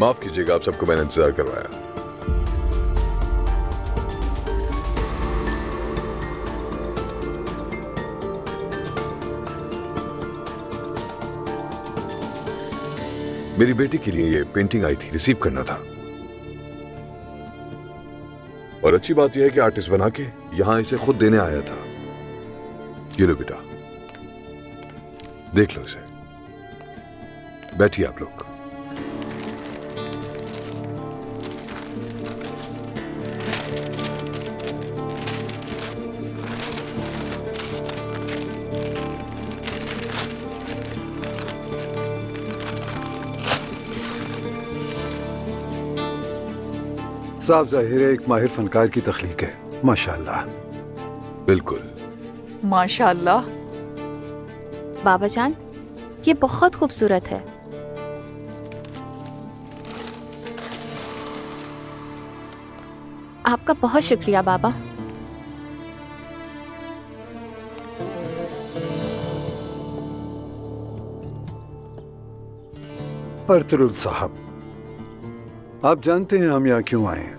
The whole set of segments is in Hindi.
माफ कीजिएगा, आप सबको मैंने इंतजार करवाया। मेरी बेटी के लिए ये पेंटिंग आई थी, रिसीव करना था। और अच्छी बात यह है कि आर्टिस्ट बना के यहां इसे खुद देने आया था। ये लो बेटा, देख लो इसे। बैठिए आप लोग। साफ जाहिर है एक माहिर फनकार की तख्लीक है। माशाअल्लाह। बिल्कुल माशाअल्लाह। बाबा जान, ये बहुत खूबसूरत है। आपका बहुत शुक्रिया बाबा। अर्तुरुल साहब, आप जानते हैं हम यहाँ क्यों आए हैं।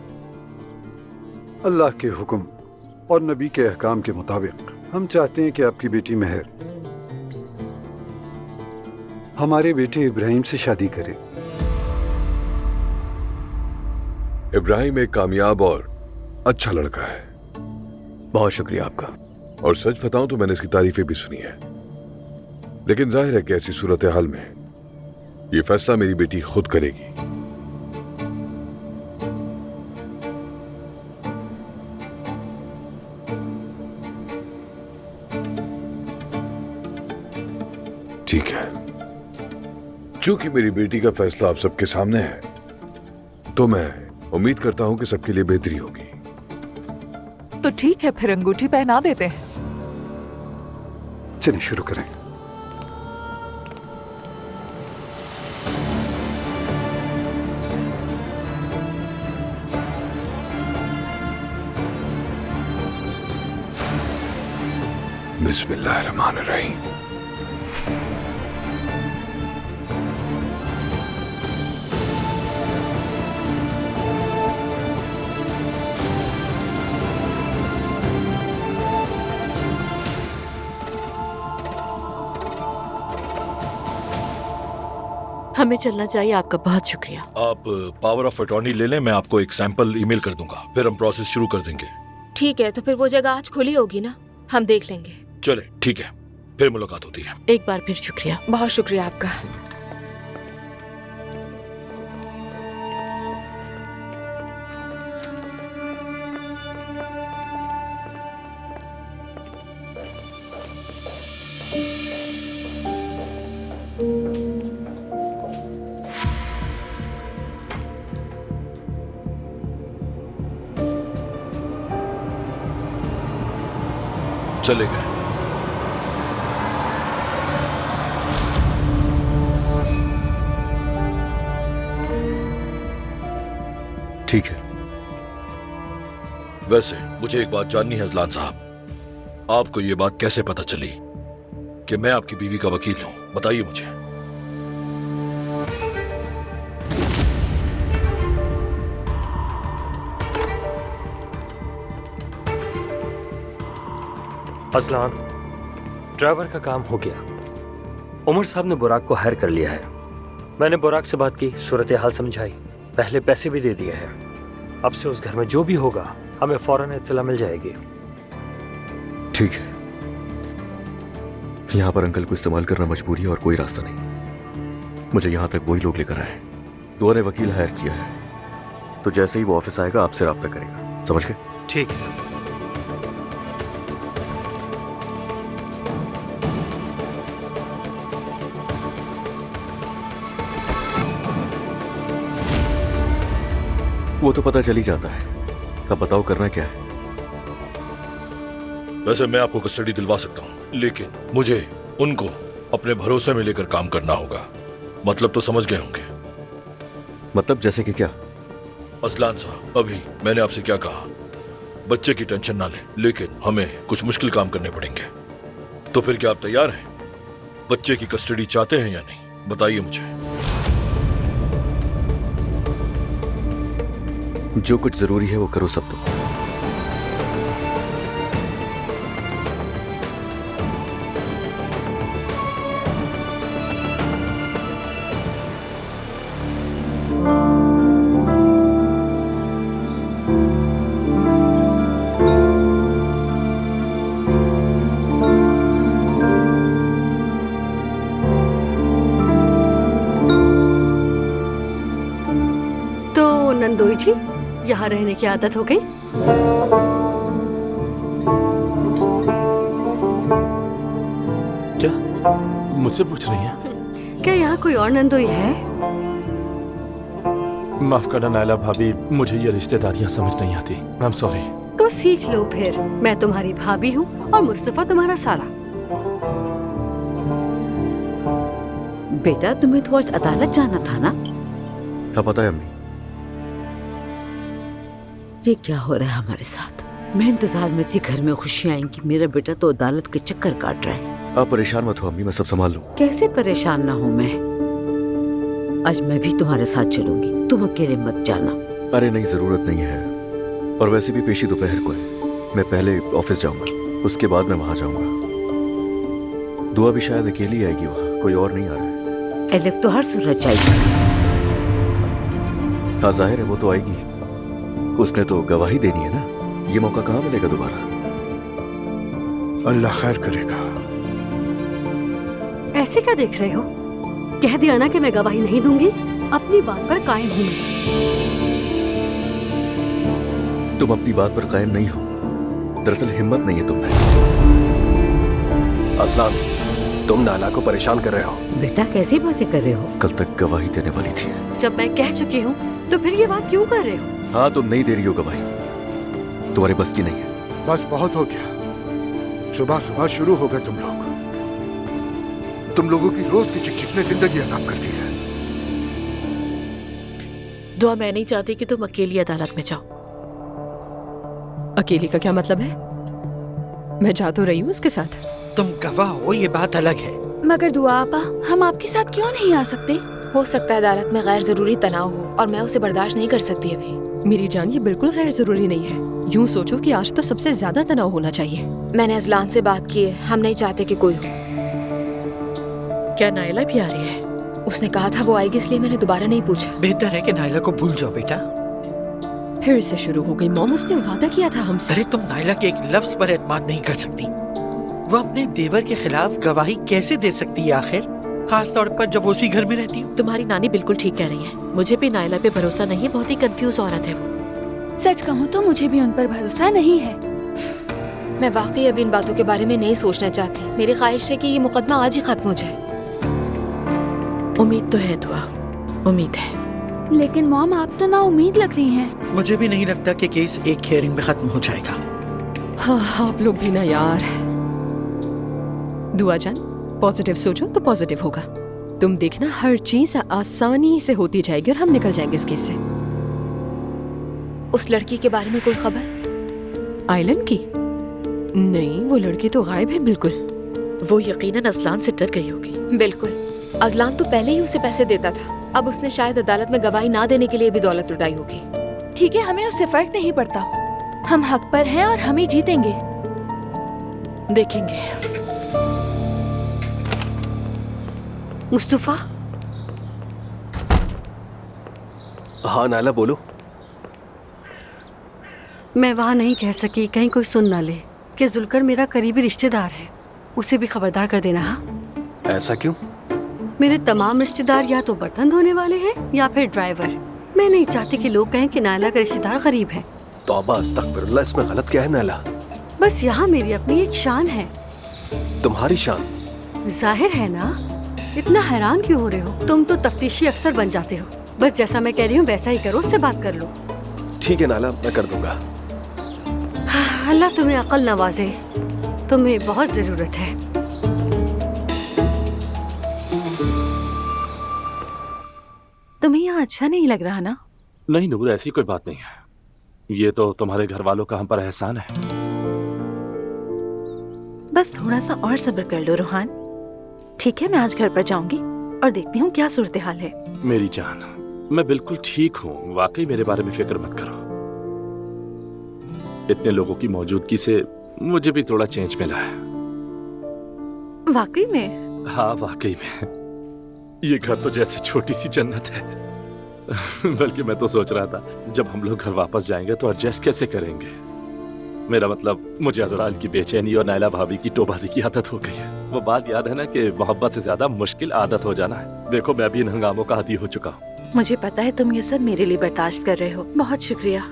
अल्लाह के हुक्म और नबी के अहकाम के मुताबिक हम चाहते हैं कि आपकी बेटी मेहर हमारे बेटे इब्राहिम से शादी करे। इब्राहिम एक कामयाब और अच्छा लड़का है। बहुत शुक्रिया आपका। और सच बताऊं तो मैंने इसकी तारीफें भी सुनी है, लेकिन जाहिर है कि ऐसी सूरत हाल में ये फैसला मेरी बेटी खुद करेगी। ठीक है, चूंकि मेरी बेटी का फैसला आप सबके सामने है, तो मैं उम्मीद करता हूं कि सबके लिए बेहतरी होगी। तो ठीक है, फिर अंगूठी पहना देते हैं। चलिए शुरू करें। बिस्मिल्लाहिर्रहमानिर्रहीम। हमें चलना चाहिए। आपका बहुत शुक्रिया। आप पावर ऑफ अटॉर्नी ले लें, मैं आपको एक सैंपल ईमेल कर दूंगा, फिर हम प्रोसेस शुरू कर देंगे। ठीक है, तो फिर वो जगह आज खुली होगी ना, हम देख लेंगे। चले ठीक है, फिर मुलाकात होती है। एक बार फिर शुक्रिया। बहुत शुक्रिया आपका। चले गए। ठीक है। वैसे मुझे एक बात जाननी है अजलान साहब, आपको ये बात कैसे पता चली कि मैं आपकी बीवी का वकील हूं? बताइए मुझे। अजलान, ड्राइवर का काम हो गया। उमर साहब ने बुराक को हायर कर लिया है। मैंने बुराक से बात की, सूरत हाल समझाई, पहले पैसे भी दे दिए हैं। अब से उस घर में जो भी होगा हमें फौरन इत्तला मिल जाएगी। ठीक है। यहाँ पर अंकल को इस्तेमाल करना मजबूरी है और कोई रास्ता नहीं। मुझे यहाँ तक वही लोग लेकर आए। दुआ ने वकील हायर किया है, तो जैसे ही वो ऑफिस आएगा आपसे रब्ता करेगा, समझ गए? ठीक है। वो तो पता चल ही जाता है। अब बताओ करना क्या है? वैसे मैं आपको कस्टडी दिलवा सकता हूं, लेकिन मुझे उनको अपने भरोसे में लेकर काम करना होगा। मतलब तो समझ गए होंगे। मतलब जैसे कि क्या? असलान साहब, अभी मैंने आपसे क्या कहा, बच्चे की टेंशन ना लें, लेकिन हमें कुछ मुश्किल काम करने पड़ेंगे। तो फिर क्या आप तैयार हैं? बच्चे की कस्टडी चाहते हैं या नहीं, बताइए मुझे। जो कुछ जरूरी है वो करो सब तुम। नंदोई जी, यहाँ रहने की आदत हो गई? क्या मुझसे पूछ रही हैं? क्या यहाँ कोई और नंदोई है? माफ करना नायला भाभी, मुझे ये रिश्तेदारियाँ समझ नहीं आती। I am sorry. तो सीख लो फिर। मैं तुम्हारी भाभी हूँ और मुस्तफा तुम्हारा साला। बेटा, तुम्हें तो आज अदालत जाना था ना? क्या पता है अम्मी? ये क्या हो रहा है हमारे साथ? मैं इंतजार में थी घर में खुशियाँ आएंगी, मेरा बेटा तो अदालत के चक्कर काट रहा है। आप परेशान मत हो अम्मी, मैं सब संभाल लूं। कैसे परेशान ना हूँ मैं? आज मैं भी तुम्हारे साथ चलूंगी, तुम अकेले मत जाना। अरे नहीं, जरूरत नहीं है। और वैसे भी पेशी दोपहर को है। मैं पहले ऑफिस जाऊंगा, उसके बाद मैं वहां जाऊंगा। दुआ भी शायद अकेली आएगी, वहां कोई और नहीं आ रहा है। एलिफ तो हर सूरत चाहिए। हाँ जाहिर है वो तो आएगी, उसने तो गवाही देनी है ना। ये मौका कहाँ मिलेगा दोबारा? अल्लाह खैर करेगा। ऐसे क्या देख रहे हो? कह दिया ना कि मैं गवाही नहीं दूंगी। अपनी बात पर कायम हूँ। तुम अपनी बात पर कायम नहीं हो। दरअसल हिम्मत नहीं है तुम में। असलान, तुम नाला को परेशान कर रहे हो। बेटा कैसी बातें कर रहे हो? कल तक गवाही देने वाली थी। जब मैं कह चुकी हूँ तो फिर ये बात क्यों कर रहे हो? हाँ, तुम नहीं दे रही हो गवाही, तुम्हारे बस की नहीं है। बस बहुत हो गया। सुबह सुबह शुरू हो गए तुम लोग। तुम लोगों की रोज की चिकचिकने जिंदगी अजाब करती है। दुआ, मैं नहीं चाहती कि तुम अकेली अदालत में जाओ। अकेली का क्या मतलब है? मैं जा तो रही हूँ उसके साथ। तुम गवाह हो, ये बात अलग है। मगर दुआ आपा, हम आपके साथ क्यों नहीं आ सकते? हो सकता है अदालत में गैर जरूरी तनाव हो और मैं उसे बर्दाश्त नहीं कर सकती अभी। मेरी जान, ये बिल्कुल गैर जरूरी नहीं है। यूँ सोचो कि आज तो सबसे ज्यादा तनाव होना चाहिए। मैंने अजलान से बात की है, हम नहीं चाहते कि कोई हो। क्या नायला भी आ रही है? उसने कहा था वो आएगी, इसलिए मैंने दोबारा नहीं पूछा। बेहतर है कि नायला को भूल जाओ बेटा। फिर से शुरू हो गई। मॉम, उसने वादा किया था हमसे। अरे तुम नायला के एक लफ्ज पर एतमाद नहीं कर सकती। वो अपने देवर के खिलाफ गवाही कैसे दे सकती है आखिर, खास तौर पर जब वो उसी घर में रहती हो। तुम्हारी नानी बिल्कुल ठीक कह रही है। मुझे भी नायला पे भरोसा नहीं है, बहुत ही कंफ्यूज औरत है वो। सच कहूँ तो मुझे भी उन पर भरोसा नहीं है। मैं वाकई अब इन बातों के बारे में नहीं सोचना चाहती। मेरी ख्वाहिश है कि ये मुकदमा आज ही खत्म हो जाए। उम्मीद तो है दुआ, उम्मीद है। लेकिन मॉम, आप तो ना उम्मीद लग रही हैं। मुझे भी नहीं लगता कि केस एक हियरिंग में खत्म हो जाएगा। हाँ, आप लोग भी ना यार। दुआ जान, पॉजिटिव सोचो तो पॉजिटिव होगा। तुम देखना, हर चीज आसानी से होती जाएगी और हम निकल जाएंगे इस केस से। उस लड़की के बारे में कोई खबर? आइलन की? नहीं, वो लड़की तो गायब है बिल्कुल। वो यकीनन असलान से डर गई होगी। बिल्कुल। अजलान तो पहले ही उसे पैसे देता था। अब उसने शायद अदालत में गवाही ना देने के लिए भी दौलत लुटाई होगी। ठीक है, हमें उससे फर्क नहीं पड़ता। हम हक पर हैं और हम ही जीतेंगे। देखेंगे। मुस्तफा। हाँ नाला, बोलो। मैं वहाँ नहीं कह सकी, कहीं कोई सुन ना ले कि जुलकर मेरा करीबी रिश्तेदार है। उसे भी खबरदार कर देना। हाँ, ऐसा क्यों? मेरे तमाम रिश्तेदार या तो बर्तन धोने वाले हैं या फिर ड्राइवर। मैं नहीं चाहती कि लोग कहें कि नायला का रिश्तेदार गरीब है। तौबा अस्तगफिरुल्लाह, इसमें गलत क्या है नाला? बस यहाँ मेरी अपनी एक शान है। तुम्हारी शान? जाहिर है ना। इतना हैरान क्यों हो रहे हो? तुम तो तफ्तीशी अफसर बन जाते हो। बस जैसा मैं कह रही हूँ वैसा ही करो, उससे बात कर लो। ठीक है नाला, मैं कर दूंगा। अल्लाह तुम्हें अकल नवाजे, तुम्हें बहुत जरूरत है। तुम्हें यहाँ अच्छा नहीं लग रहा ना? नहीं नूर, ऐसी कोई बात नहीं है। ये तो तुम्हारे घर वालों का हम पर एहसान है। बस थोड़ा सा और सब्र कर लो रोहान। ठीक है, मैं आज घर पर जाऊंगी और देखती हूँ क्या सूरत हाल है। मेरी जान, मैं बिल्कुल ठीक हूँ। वाकई मेरे बारे में फिक्र मत करो। इतने लोगों की मौजूदगी से मुझे भी थोड़ा चेंज मिला है। वाकई में? हाँ वाकई में। ये घर तो जैसे छोटी सी जन्नत है। बल्कि मैं तो सोच रहा था जब हम लोग घर वापस जाएंगे तो एडजस्ट कैसे करेंगे। मेरा मतलब मुझे अजराइल की बेचैनी और नायला भाभी की टोबाजी की आदत हो गई है। वो बात याद है ना कि मोहब्बत से ज्यादा मुश्किल आदत हो जाना है। देखो मैं भी इन हंगामों का आदी हो चुका हूँ। मुझे पता है तुम ये सब मेरे लिए बर्दाश्त कर रहे हो। बहुत शुक्रिया।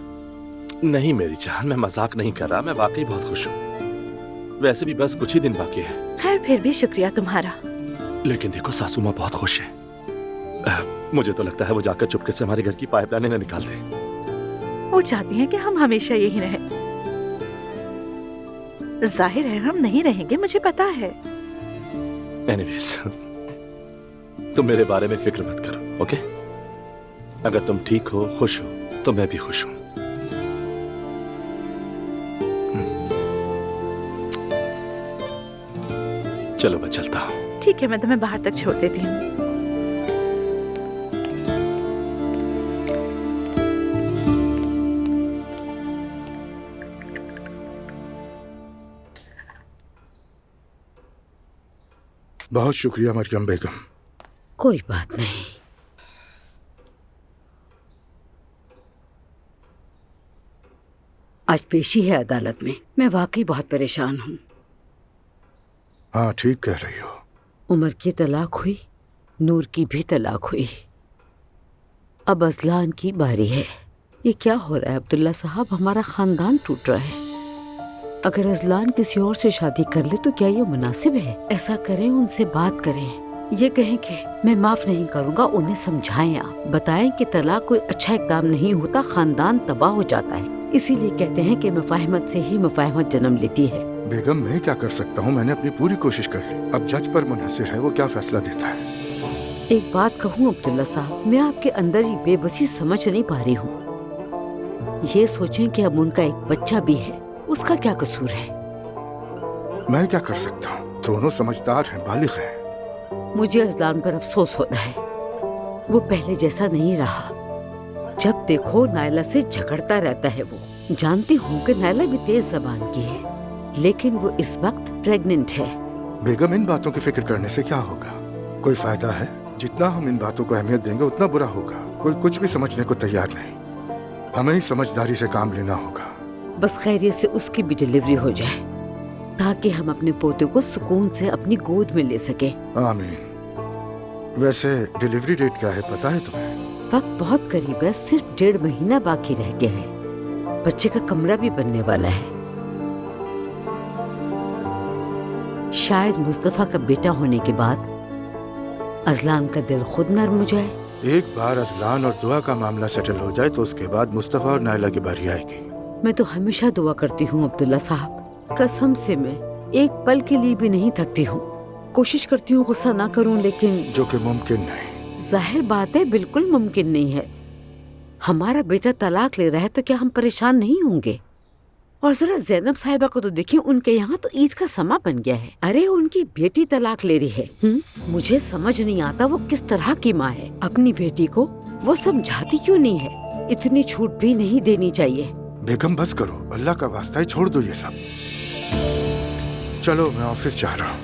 नहीं मेरी जान, मैं मजाक नहीं कर रहा, मैं वाकई बहुत खुश हूँ। वैसे भी बस कुछ ही दिन बाकी है। खैर फिर भी शुक्रिया तुम्हारा। लेकिन देखो सासू माँ बहुत खुश है। मुझे तो लगता है वो जाकर चुपके से हमारे घर की पाइपलाइनें न निकाल दें। वो चाहती हैं कि हम हमेशा यही रहें। जाहिर है हम नहीं रहेंगे, मुझे पता है। एनीवेज, तुम मेरे बारे में फिक्र मत करो, ओके? अगर तुम ठीक हो, खुश हो, तो मैं भी खुश हूँ। चलो मैं चलता हूँ। ठीक है, मैं तुम्हें बाहर तक छोड़ देती हूँ। बहुत शुक्रिया मरियम बेगम। कोई बात नहीं। आज पेशी है अदालत में। मैं वाकई बहुत परेशान हूँ। हाँ ठीक कह रही हो। उमर की तलाक हुई, नूर की भी तलाक हुई, अब अजलान की बारी है। ये क्या हो रहा है अब्दुल्ला साहब? हमारा खानदान टूट रहा है। अगर अजलान किसी और से शादी कर ले तो क्या ये मुनासिब है? ऐसा करें, उनसे बात करें, ये कहें कि मैं माफ नहीं करूंगा। उन्हें समझाएं, आप बताएं कि तलाक कोई अच्छा इक़दाम नहीं होता, खानदान तबाह हो जाता है। इसीलिए कहते हैं कि मुफाहमत से ही मुफाहमत जन्म लेती है। बेगम मैं क्या कर सकता हूँ? मैंने अपनी पूरी कोशिश कर ली। अब जज पर मुनहसिर है वो क्या फैसला देता है। एक बात कहूँ अब्दुल्ला साहब, मैं आपके अंदर ही बेबसी समझ नहीं पा रही हूँ। ये सोचें कि अब उनका एक बच्चा भी है, उसका क्या कसूर है? मैं क्या कर सकता हूँ? दोनों समझदार हैं, बालिग हैं। मुझे अजलान पर अफसोस हो रहा है। वो पहले जैसा नहीं रहा। जब देखो नायला से झगड़ता रहता है। वो जानती हूँ कि नायला भी तेज जबान की है, लेकिन वो इस वक्त प्रेग्नेंट है। बेगम इन बातों की फिक्र करने से क्या होगा? कोई फायदा है? जितना हम इन बातों को अहमियत देंगे उतना बुरा होगा। कोई कुछ भी समझने को तैयार नहीं। हमें ही समझदारी से काम लेना होगा। बस खैरियत से उसकी भी डिलीवरी हो जाए ताकि हम अपने पोते को सुकून से अपनी गोद में ले सके। आमीन। वैसे डिलीवरी डेट क्या है पता है तुम्हें? वक्त बहुत करीब है, सिर्फ 1.5 महीना बाकी रह गया है। बच्चे का कमरा भी बनने वाला है। शायद मुस्तफा का बेटा होने के बाद अजलान का दिल खुद नर्म हो जाए। एक बार अजलान और दुआ का मामला सेटल हो जाए तो उसके बाद मुस्तफा और नायला की बारी आएगी। मैं तो हमेशा दुआ करती हूँ अब्दुल्ला साहब, कसम से मैं एक पल के लिए भी नहीं थकती हूँ। कोशिश करती हूँ गुस्सा ना करूँ, लेकिन जो कि मुमकिन नहीं। जाहिर बात है बिल्कुल मुमकिन नहीं है। हमारा बेटा तलाक ले रहा है तो क्या हम परेशान नहीं होंगे? और जरा जैनब साहिबा को तो देखिए, उनके यहाँ तो ईद का समा बन गया है। अरे उनकी बेटी तलाक ले रही है। मुझे समझ नहीं आता वो किस तरह की माँ है। अपनी बेटी को वो समझाती क्यों नहीं है? इतनी छूट भी नहीं देनी चाहिए। बेगम बस करो, अल्लाह का वास्ता है, छोड़ दो ये सब। चलो मैं ऑफिस जा रहा हूँ।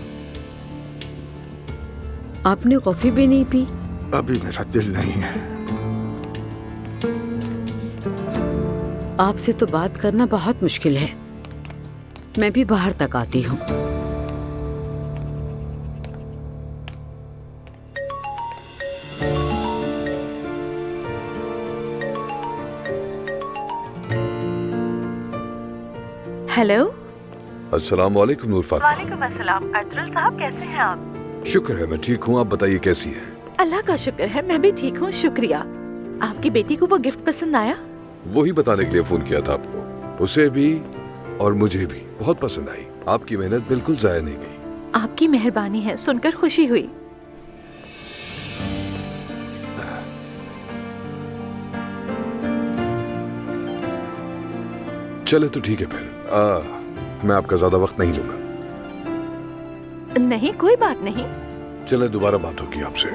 आपने कॉफी भी नहीं पी? अभी मेरा दिल नहीं है। आपसे तो बात करना बहुत मुश्किल है। मैं भी बाहर तक आती हूँ। हेलो। अस्सलाम वालेकुम नूर फातिमा। वालेकुम अस्सलाम। अर्तुल साहब कैसे हैं आप? शुक्र है मैं ठीक हूँ, आप बताइए कैसी हैं? अल्लाह का शुक्र है, मैं भी ठीक हूँ, शुक्रिया। आपकी बेटी को वो गिफ्ट पसंद आया? वही बताने के लिए फोन किया था आपको। उसे भी और मुझे भी बहुत पसंद आई। आपकी मेहनत बिल्कुल जाया नहीं गई। आपकी मेहरबानी है, सुनकर खुशी हुई। चले तो ठीक है फिर। मैं आपका ज्यादा वक्त नहीं लूंगा। नहीं कोई बात नहीं। चले दोबारा बात होगी आपसे।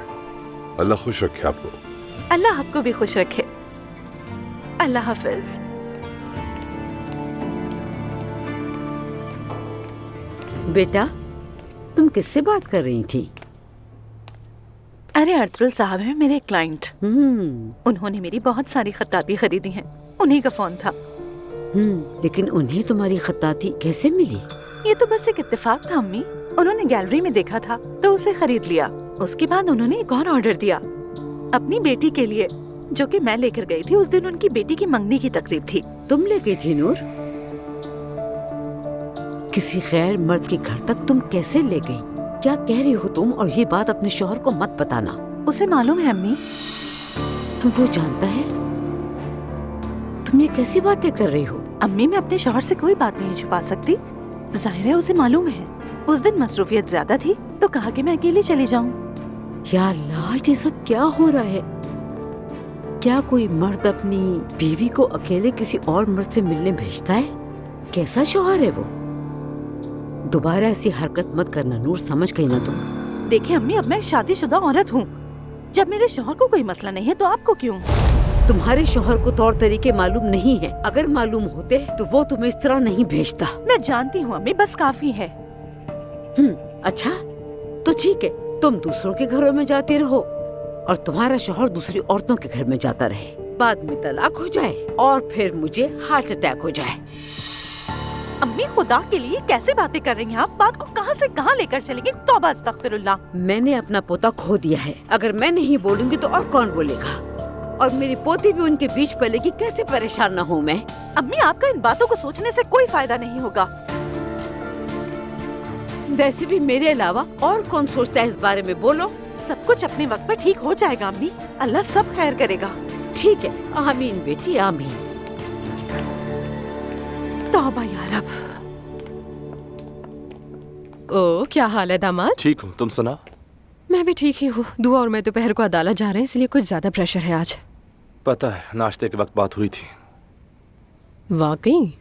अल्लाह खुश रखे आपको। अल्लाह आपको भी खुश रखे। अल्लाह हाफिज। बेटा, तुम किससे बात कर रही थी? अरे अर्तुल साहब है मेरे क्लाइंट। उन्होंने मेरी बहुत सारी खत्ताती खरीदी हैं। उन्हीं का फोन था। लेकिन उन्हें तुम्हारी खत्ताती कैसे मिली? ये तो बस एक इत्तेफाक था अम्मी। उन्होंने गैलरी में देखा था तो उसे खरीद लिया। उसके बाद उन्होंने एक और ऑर्डर दिया अपनी बेटी के लिए, जो कि मैं लेकर गई थी। उस दिन उनकी बेटी की मंगनी की तकरीब थी। तुम ले गई थी नूर? किसी गैर मर्द के घर तक तुम कैसे ले गई? क्या कह रही हो तुम? और ये बात अपने शौहर को मत बताना। उसे मालूम है अम्मी। वो जानता है? तुम ये कैसी बातें कर रही हो? अम्मी, मैं अपने शौहर से कोई बात नहीं छुपा सकती। जाहिर है उसे मालूम है। उस दिन मसरूफियत ज्यादा थी तो कहा कि मैं अकेली चली जाऊं। या अल्लाह, ये सब क्या हो रहा है? क्या कोई मर्द अपनी बीवी को अकेले किसी और मर्द से मिलने भेजता है? कैसा शौहर है वो? दोबारा ऐसी हरकत मत करना नूर, समझ गई ना तुम? देखिए अम्मी, अब मैं शादीशुदा औरत हूँ। जब मेरे शौहर को कोई मसला नहीं है तो आपको क्यों? तुम्हारे शौहर को तौर तरीके मालूम नहीं है। अगर मालूम होते तो वो तुम्हें इस तरह नहीं भेजता। मैं जानती हूँ अम्मी, बस काफी है। अच्छा तो ठीक है, तुम दूसरों के घरों में जाती रहो और तुम्हारा शौहर दूसरी औरतों के घर में जाता रहे। बाद में तलाक हो जाए और फिर मुझे हार्ट अटैक हो जाए। अम्मी, खुदा के लिए कैसे बातें कर रही हैं आप? बात को कहां से कहां लेकर चलेंगी? तौबा अस्तगफिरुल्लाह। मैंने अपना पोता खो दिया है। अगर मैं नहीं बोलूंगी तो और कौन बोलेगा? और मेरी पोती भी उनके बीच पलेगी। कैसे परेशान न हूँ मैं? अम्मी, आपका इन बातों को सोचने से कोई फायदा नहीं होगा। वैसे भी मेरे अलावा और कौन सोचता है इस बारे में? बोलो। सब कुछ अपने वक्त पर ठीक हो जाएगा अम्मी। अल्लाह सब खैर करेगा। ठीक है, आमीन बेटी, आमीन। तौबा या रब। ओ, क्या हाल है दामाद? ठीक हूँ, तुम सुना? मैं भी ठीक ही हूँ। दुआ और मैं दोपहर को अदालत जा रहे हैं, इसलिए कुछ ज्यादा प्रेशर है आज। पता है, नाश्ते के वक्त बात हुई थी। वाकई?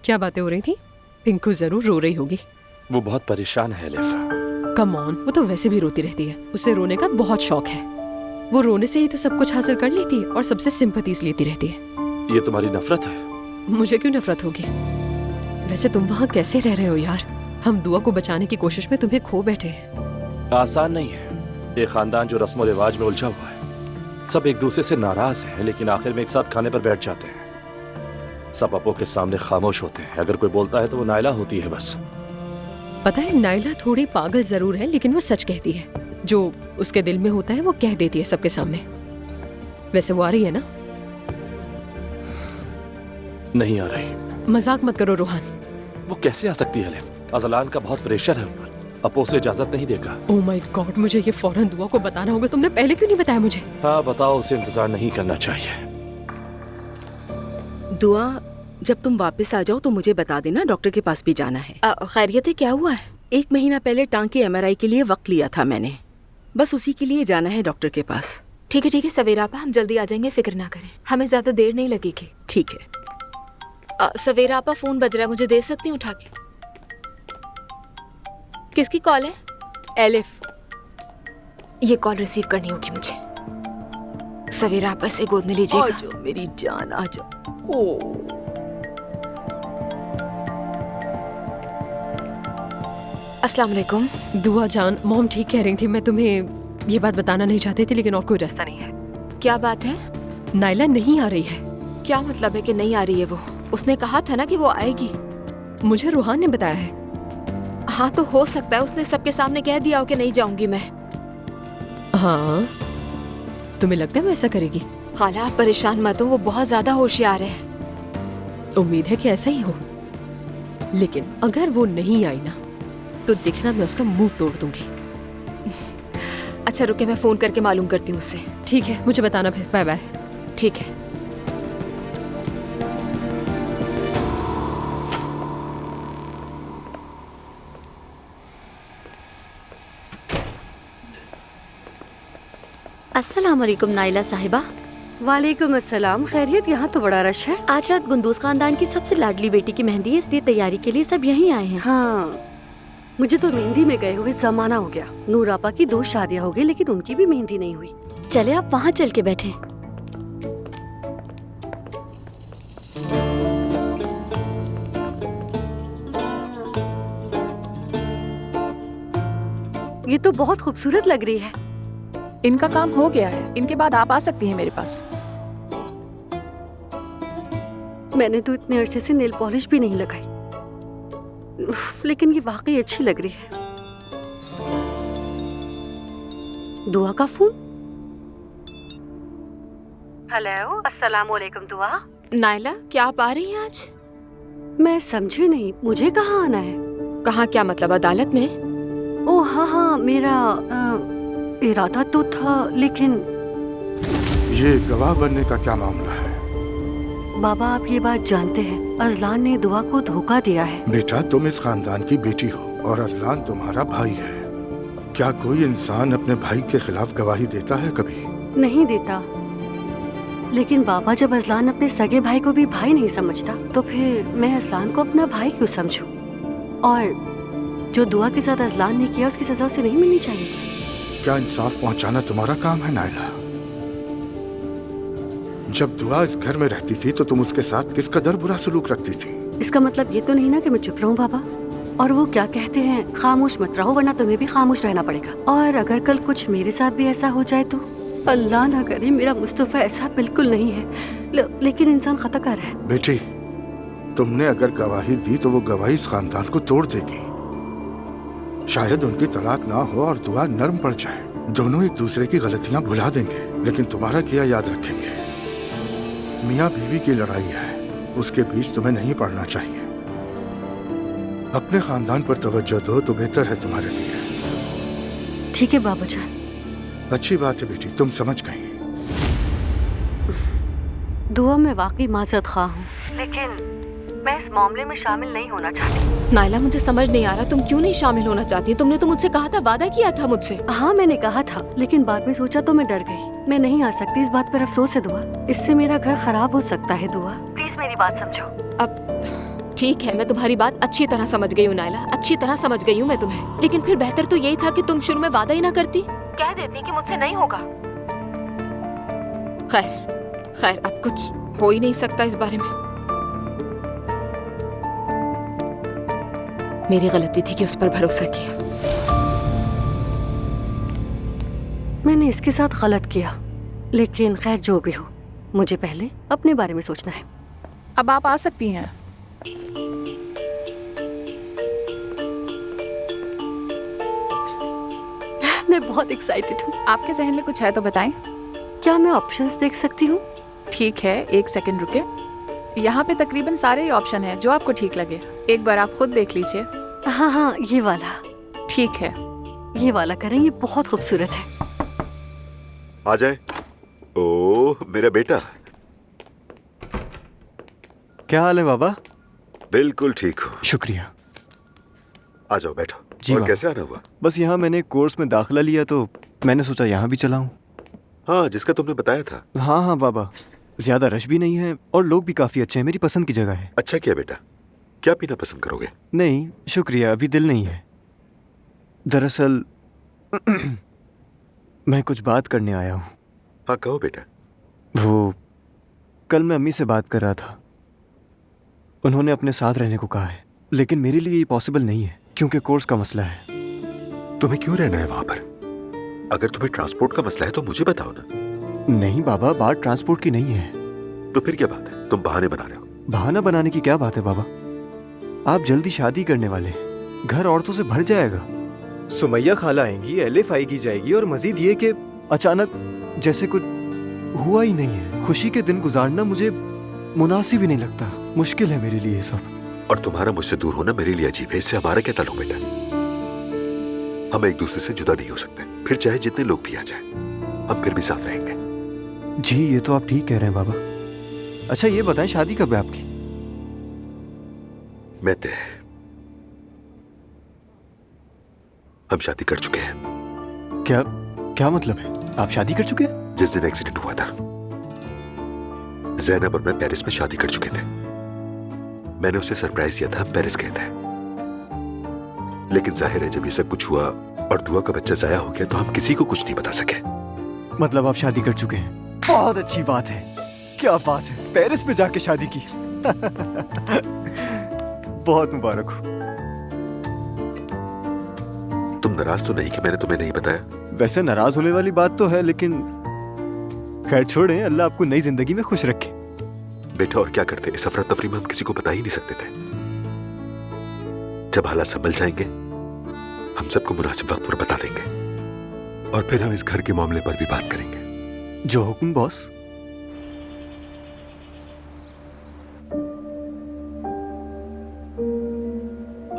क्या बातें हो रही थी? पिंकू जरूर रो रही होगी। वो बहुत परेशान है एलिफ। कम ऑन, वो तो वैसे भी रोती रहती है। उसे रोने का बहुत शौक है। वो रोने से ही तो सब कुछ हासिल कर लेती है और सबसे सिंपैथीज लेती रहती है। ये तुम्हारी नफरत है? मुझे क्यों नफरत होगी? वैसे तुम वहाँ कैसे रह रहे हो यार? हम दुआ को बचाने की कोशिश में तुम्हें खो बैठे हैं। आसान नहीं है। एक खानदान जो रस्म और रिवाज में उलझा हुआ है। सब एक दूसरे से नाराज हैं, लेकिन आखिर में एक साथ खाने पर बैठ जाते हैं। सब अपनों के सामने खामोश होते हैं। अगर कोई बोलता है तो वो नाइला होती है बस। पता है, नाइला थोड़ी पागल जरूर है, लेकिन वो सच कहती है। जो उसके दिल में होता है वो कह देती है सबके सामने। वैसे वो आ रही है ना? नहीं आ रही। मजाक मत करो रोहान। वो कैसे आ सकती है एलिफ? अजलान का बहुत प्रेशर है उन पर। अपो से इजाजत नहीं देगा। ओह माय गॉड, मुझे ये फौरन दुआ को बताना होगा। तुमने पहले क्यों नहीं बताया मुझे? हाँ बताओ, उसे इंतजार नहीं करना चाहिए। दुआ, जब तुम वापस आ जाओ तो मुझे बता देना, डॉक्टर के पास भी जाना है। खैरियत है? क्या हुआ है? 1 महीना पहले टांग की MRI के लिए वक्त लिया था मैंने। बस उसी के लिए जाना है डॉक्टर के पास। ठीक है सवेरा आपा, हम जल्दी आ जाएंगे, फिक्र ना करें। हमें ज्यादा देर नहीं लगेगी। ठीक है। सवेरा आपा, फोन बज रहा है, मुझे दे सकती हूँ उठा के? किसकी कॉल है? एलिफ। ये कॉल रिसीव करनी होगी मुझे। सवेरा आपा से गोद में लीजिएगा। आ जाओ मेरी जान, आ जाओ। ओ अस्सलाम वालेकुम। दुआ जान, मॉम ठीक कह रही थी। मैं तुम्हें ये बात बताना नहीं चाहती थी, लेकिन और कोई रास्ता नहीं है। क्या बात है? नाइला नहीं आ रही है। क्या मतलब है कि नहीं आ रही है? वो उसने कहा था ना कि वो आएगी। मुझे रूहान ने बताया है। हाँ तो हो सकता है उसने सबके सामने कह दिया हो कि नहीं जाऊंगी मैं। हाँ, तुम्हें लगता है वो ऐसा करेगी? खाला आप परेशान मत हो, वो बहुत ज्यादा होशियार है। उम्मीद है कि ऐसा ही हो, लेकिन अगर वो नहीं आई ना तो देखना मैं उसका मुंह तोड़ दूंगी। अच्छा रुके, मैं फोन करके मालूम करती हूँ उससे। ठीक है, मुझे बताना फिर। Bye bye. ठीक है। अस्सलाम वालेकुम नाइला साहिबा। वालेकुम अस्सलाम। खैरियत? यहाँ तो बड़ा रश है। आज रात गुंदूज खानदान की सबसे लाडली बेटी की मेहंदी है, इसलिए तैयारी के लिए सब यहीं आए हैं। हाँ, मुझे तो मेहंदी में गए हुए जमाना हो गया। नूर आपा की 2 शादियाँ हो गई, लेकिन उनकी भी मेहंदी नहीं हुई। चले आप वहाँ चल के बैठे। ये तो बहुत खूबसूरत लग रही है। इनका काम हो गया है, इनके बाद आप आ सकती हैं मेरे पास। मैंने तो इतने अरसे से नेल पॉलिश भी नहीं लगाई, लेकिन ये वाकई अच्छी लग रही है। दुआ का फोन। हेलो, अस्सलाम वालेकुम दुआ। नायला, क्या आप आ रही हैं आज? मैं समझी नहीं, मुझे कहाँ आना है? कहाँ क्या मतलब, अदालत में? ओ हाँ, मेरा इरादा तो था, लेकिन ये गवाह बनने का क्या मामला है? बाबा आप ये बात जानते हैं, अजलान ने दुआ को धोखा दिया है। बेटा, तुम इस खानदान की बेटी हो और अजलान तुम्हारा भाई है। क्या कोई इंसान अपने भाई के खिलाफ गवाही देता है कभी? नहीं देता, लेकिन बाबा जब अजलान अपने सगे भाई को भी भाई नहीं समझता, तो फिर मैं अजलान को अपना भाई क्यों समझूं? और जो दुआ के साथ अजलान ने किया उसकी सजा उसे नहीं मिलनी चाहिए? क्या इंसाफ पहुंचाना तुम्हारा काम है नायला? जब दुआ इस घर में रहती थी तो तुम उसके साथ किस कदर बुरा सलूक रखती थी। इसका मतलब ये तो नहीं ना कि मैं चुप रहूं बाबा। और वो क्या कहते हैं, खामोश मत रहो वरना तुम्हें भी खामोश रहना पड़ेगा। और अगर कल कुछ मेरे साथ भी ऐसा हो जाए तो अल्लाह ना करे, मेरा मुस्तफा ऐसा बिल्कुल नहीं है, लेकिन इंसान खता कर है। बेटी, तुमने अगर गवाही दी तो वो गवाही इस खानदान को तोड़ देगी। शायद उनकी तलाक ना हो और दुआ नरम पड़ जाए, दोनों एक दूसरे की गलतियां भुला देंगे, लेकिन तुम्हारा किया याद रखेंगे। मियाँ बीवी की लड़ाई है, उसके बीच तुम्हें नहीं पड़ना चाहिए। अपने खानदान पर तवज्जो दो तो बेहतर है तुम्हारे लिए। ठीक है बाबा जान। अच्छी बात है बेटी, तुम समझ गई। दुआ में वाकई माजरत खा हूँ, लेकिन मैं इस मामले में शामिल नहीं होना चाहती। नायला, मुझे समझ नहीं आ रहा तुम क्यों नहीं शामिल होना चाहती? तुमने तो मुझसे कहा था, वादा किया था मुझसे। हाँ मैंने कहा था, लेकिन बाद में सोचा तो मैं डर गई। मैं नहीं आ सकती, इस बात पर अफसोस है दुआ। इससे मेरा घर खराब हो सकता है दुआ, प्लीज मेरी बात समझो। अब ठीक है, मैं तुम्हारी बात अच्छी तरह समझ गई हूँ नायला, अच्छी तरह समझ गई हूँ मैं तुम्हें, लेकिन फिर बेहतर तो यही था कि तुम शुरू में वादा ही ना करती, कह देती कि मुझसे नहीं होगा। खैर, अब कुछ हो ही नहीं सकता इस बारे में। मेरी गलती थी कि उस पर भरोसा किया। मैंने इसके साथ गलत किया, लेकिन खैर जो भी हो, मुझे पहले अपने बारे में सोचना है। अब आप आ सकती हैं। मैं बहुत एक्साइटेड हूँ। आपके जहन में कुछ है तो बताएं। क्या मैं ऑप्शंस देख सकती हूँ? ठीक है, एक सेकंड रुके। यहाँ पे तकरीबन सारे ही ऑप्शन हैं, जो आपको ठीक लगे। एक बार आप खुद देख लीजिए। हाँ, ये वाला ठीक है। ये वाला करें, ये बहुत खूबसूरत है। आ जाए। ओह मेरा बेटा, क्या हाल है बाबा? बिल्कुल ठीक हो। शुक्रिया। आ जाओ, बैठो। जी और कैसे आना हुआ? बस यहाँ मैंने कोर्स में दाखिला लिया तो मैंने सोचा यहाँ भी चला हूँ। हाँ, जिसका तुमने बताया था। हाँ बाबा, ज्यादा रश भी नहीं है और लोग भी काफी अच्छे हैं, मेरी पसंद की जगह है। अच्छा किया बेटा। क्या पीना पसंद करोगे? नहीं शुक्रिया, अभी दिल नहीं है। दरअसल मैं कुछ बात करने आया हूँ। हाँ कहो बेटा। वो कल मैं अम्मी से बात कर रहा था, उन्होंने अपने साथ रहने को कहा है, लेकिन मेरे लिए ये पॉसिबल नहीं है क्योंकि कोर्स का मसला है। तुम्हें क्यों रहना है वहां पर? अगर तुम्हें ट्रांसपोर्ट का मसला है तो मुझे बताओ ना। नहीं बाबा, बात ट्रांसपोर्ट की नहीं है। तो फिर क्या बात है? तुम बहाने बना रहे हो। बहाना बनाने की क्या बात है बाबा? आप जल्दी शादी करने वाले, घर औरतों से भर जाएगा। सुमैया खाला आएंगी, एलिफ आएगी जाएगी, और मजीद ये कि अचानक जैसे कुछ हुआ ही नहीं है। खुशी के दिन गुजारना मुझे मुनासिब ही नहीं लगता, मुश्किल है मेरे लिए ये सब। और तुम्हारा मुझसे दूर होना मेरे लिए अजीब है। इससे हमारा क्या ताल्लुक बेटा? हम एक दूसरे से जुदा नहीं हो सकते, फिर चाहे जितने लोग भी आ जाए, हम फिर भी साथ रहेंगे। जी ये तो आप ठीक कह रहे हैं बाबा। अच्छा ये बताएं, शादी कब है आपकी? मैं तय, हम शादी कर चुके हैं। क्या मतलब है? आप शादी कर चुके हैं? जिस दिन एक्सीडेंट हुआ था, ज़ैनब और मैं पेरिस में शादी कर चुके थे। मैंने उसे सरप्राइज दिया था, हम पेरिस गए थे। लेकिन जाहिर है जब ये सब कुछ हुआ और दुआ का बच्चा जाया हो गया तो हम किसी को कुछ नहीं बता सके। मतलब आप शादी कर चुके हैं? बहुत अच्छी बात है। क्या बात है, पेरिस में जाके शादी की। बहुत मुबारक हो। तुम नाराज तो नहीं कि मैंने तुम्हें नहीं बताया? वैसे नाराज होने वाली बात तो है, लेकिन खैर छोड़ें, अल्लाह आपको नई जिंदगी में खुश रखे। बेटा और क्या करते, इस अफरा तफरी में हम किसी को बता ही नहीं सकते थे। जब हालात संभल जाएंगे हम सबको मुनासिब वक्त पर बता देंगे और फिर हम इस घर के मामले पर भी बात करेंगे। जो हुक्म बॉस।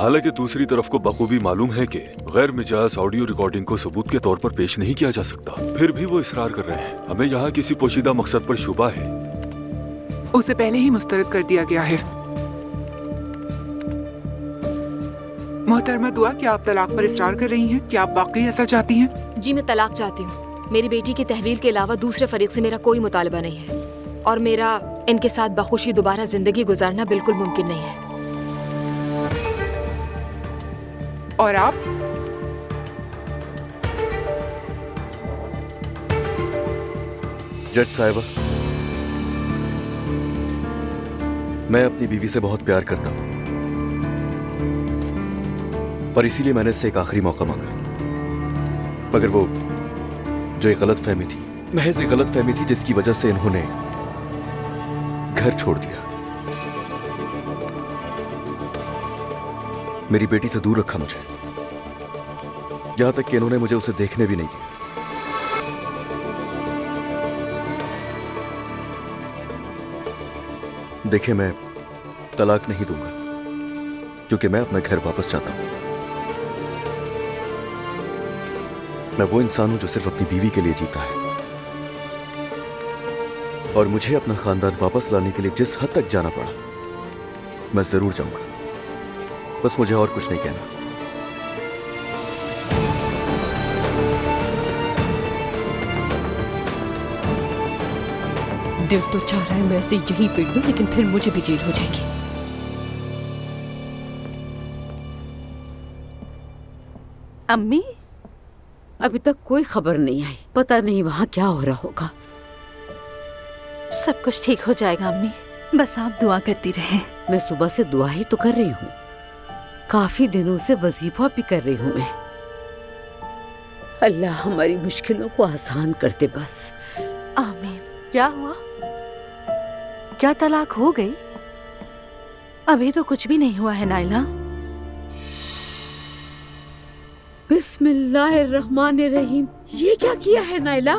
हालांकि दूसरी तरफ को बखूबी मालूम है कि गैर मिजाज ऑडियो रिकॉर्डिंग को सबूत के तौर पर पेश नहीं किया जा सकता, फिर भी वो इसरार कर रहे हैं। हमें यहाँ किसी पोशीदा मकसद पर शुबा है। उसे पहले ही मुस्तरद कर दिया गया है। मोहतरमा दुआ, क्या आप तलाक पर इसरार कर रही हैं? क्या आप वाकई ऐसा चाहती हैं? जी, मैं तलाक चाहती हूँ। मेरी बेटी की तहवील के अलावा दूसरे फरीक से मेरा कोई मुतालबा नहीं है और मेरा इनके साथ बखुशी दोबारा जिंदगी गुजारना बिल्कुल मुमकिन नहीं है। और आप? जज साहिबा, मैं अपनी बीवी से बहुत प्यार करता हूं, पर इसीलिए मैंने इससे एक आखिरी मौका मांगा। मगर वो जो एक गलत फहमी थी, महज एक गलत फहमी थी, जिसकी वजह से इन्होंने घर छोड़ दिया, मेरी बेटी से दूर रखा मुझे, यहां तक कि इन्होंने मुझे उसे देखने भी नहीं दिया। देखिए, मैं तलाक नहीं दूंगा क्योंकि मैं अपना घर वापस चाहता हूं। मैं वो इंसान हूं जो सिर्फ अपनी बीवी के लिए जीता है और मुझे अपना खानदान वापस लाने के लिए जिस हद तक जाना पड़ा मैं जरूर जाऊंगा। बस मुझे और कुछ नहीं कहना। दिल तो चाह रहा है मैं ऐसे यही पीट दूं, लेकिन फिर मुझे भी जेल हो जाएगी। अम्मी, अभी तक कोई खबर नहीं आई, पता नहीं वहाँ क्या हो रहा होगा। सब कुछ ठीक हो जाएगा अम्मी, बस आप दुआ करती रहें। मैं सुबह से दुआ ही तो कर रही हूँ, काफी दिनों से वजीफा भी कर रही हूँ मैं। अल्लाह हमारी मुश्किलों को आसान कर दे बस। आमीन। क्या हुआ? क्या तलाक हो गई? अभी तो कुछ भी नहीं हुआ है नाइला। बिस्मिल्लाहिर्रहमानिर्रहीम। ये क्या किया है नाइला?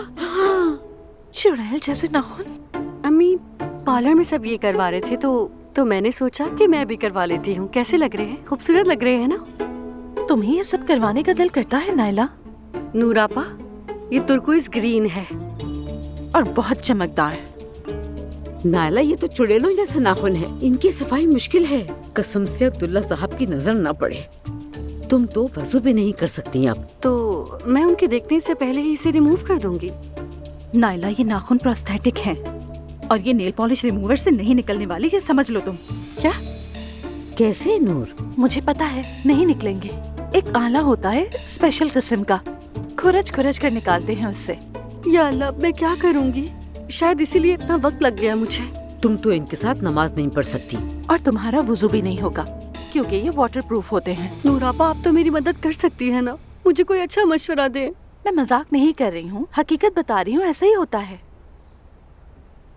चुड़ैल जैसे नाखून। अम्मी, पार्लर में सब ये करवा रहे थे तो मैंने सोचा कि मैं भी करवा लेती हूँ। कैसे लग रहे हैं? खूबसूरत लग रहे हैं ना? तुम्हें ये सब करवाने का दिल करता है नाइला? नूरापा, ये तुर्कोइज ग्रीन है और बहुत चमकदार। नाइला, ये तो चुड़ैलों जैसा नाखून है, इनकी सफाई मुश्किल है। कसम से अब्दुल्ला साहब की नजर ना पड़े। तुम तो वजू भी नहीं कर सकती अब। तो मैं उनके देखने से पहले ही इसे रिमूव कर दूंगी। नाइला, ये नाखून प्रोस्थेटिक हैं और ये नेल पॉलिश रिमूवर से नहीं निकलने वाली, ये समझ लो तुम। क्या? कैसे नूर? मुझे पता है, नहीं निकलेंगे। एक आला होता है स्पेशल किस्म का, खुरच खुरच कर निकालते हैं उससे। या अल्लाह, मैं क्या करूंगी? शायद इसीलिए इतना वक्त लग गया मुझे। तुम तो इनके साथ नमाज नहीं पढ़ सकती और तुम्हारा वुजू भी नहीं होगा क्योंकि ये वाटर प्रूफ होते हैं। नूरापा, आप तो मेरी मदद कर सकती है ना? मुझे कोई अच्छा मशवरा दे। मैं मजाक नहीं कर रही हूँ, हकीकत बता रही हूँ, ऐसा ही होता है।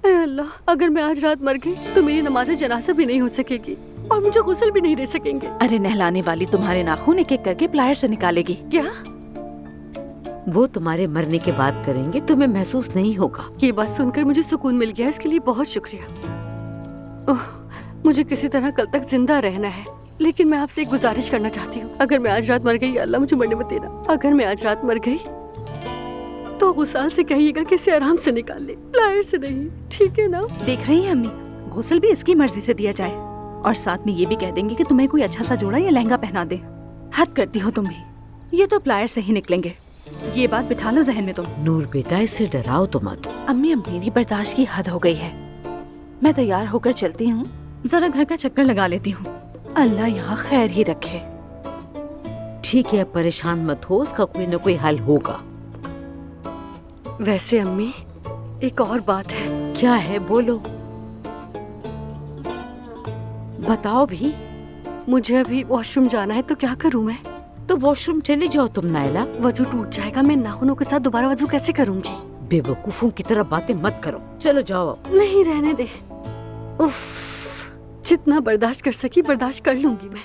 ऐ अल्लाह, अगर मैं आज रात मर गई तो मेरी नमाज़े जनाजा भी नहीं हो सकेगी और मुझे गुस्ल भी नहीं दे सकेंगे। अरे नहलाने वाली तुम्हारे नाखून एक एक करके प्लायर से निकालेगी। क्या? वो तुम्हारे मरने के बाद करेंगे, तुम्हें महसूस नहीं होगा। ये बात सुनकर मुझे सुकून मिल गया, इसके लिए बहुत शुक्रिया। ओह, मुझे किसी तरह कल तक जिंदा रहना है, लेकिन मैं आपसे एक गुजारिश करना चाहती हूँ। अगर मैं आज रात मर गई, अल्लाह मुझे मरने मत देना। अगर मैं आज रात मर गई तो गुसाल से कहिएगा कि इसे आराम से निकाल ले, प्लायर से नहीं, ठीक है ना? देख रही हैं अम्मी, गुस्ल भी इसकी मर्जी से दिया जाए और साथ में ये भी कह देंगे कि तुम्हें कोई अच्छा सा जोड़ा या लहंगा पहना दे। हद करती हो तुम भी। ये तो प्लायर से ही निकलेंगे, ये बात बिठा लो जहन में तुम। नूर बेटा, इससे डराओ तो मत। अम्मी, अब मेरी बर्दाश्त की हद हो गई है। मैं तैयार होकर चलती हूँ, जरा घर का चक्कर लगा लेती हूँ। अल्लाह यहाँ खैर ही रखे। ठीक है, परेशान मत हो, उसका कोई न कोई हल होगा। वैसे अम्मी, एक और बात है। क्या है? बोलो। बताओ भी। मुझे अभी वॉशरूम जाना है, तो क्या करूँ मैं? तो वॉशरूम चले जाओ तुम नायला। वजू टूट जाएगा, मैं नाखूनों के साथ दोबारा वजू कैसे करूंगी? बेवकूफों की तरह बातें मत करो, चलो जाओ। नहीं रहने दे। उफ, जितना बर्दाश्त कर सकी बर्दाश्त कर लूंगी मैं।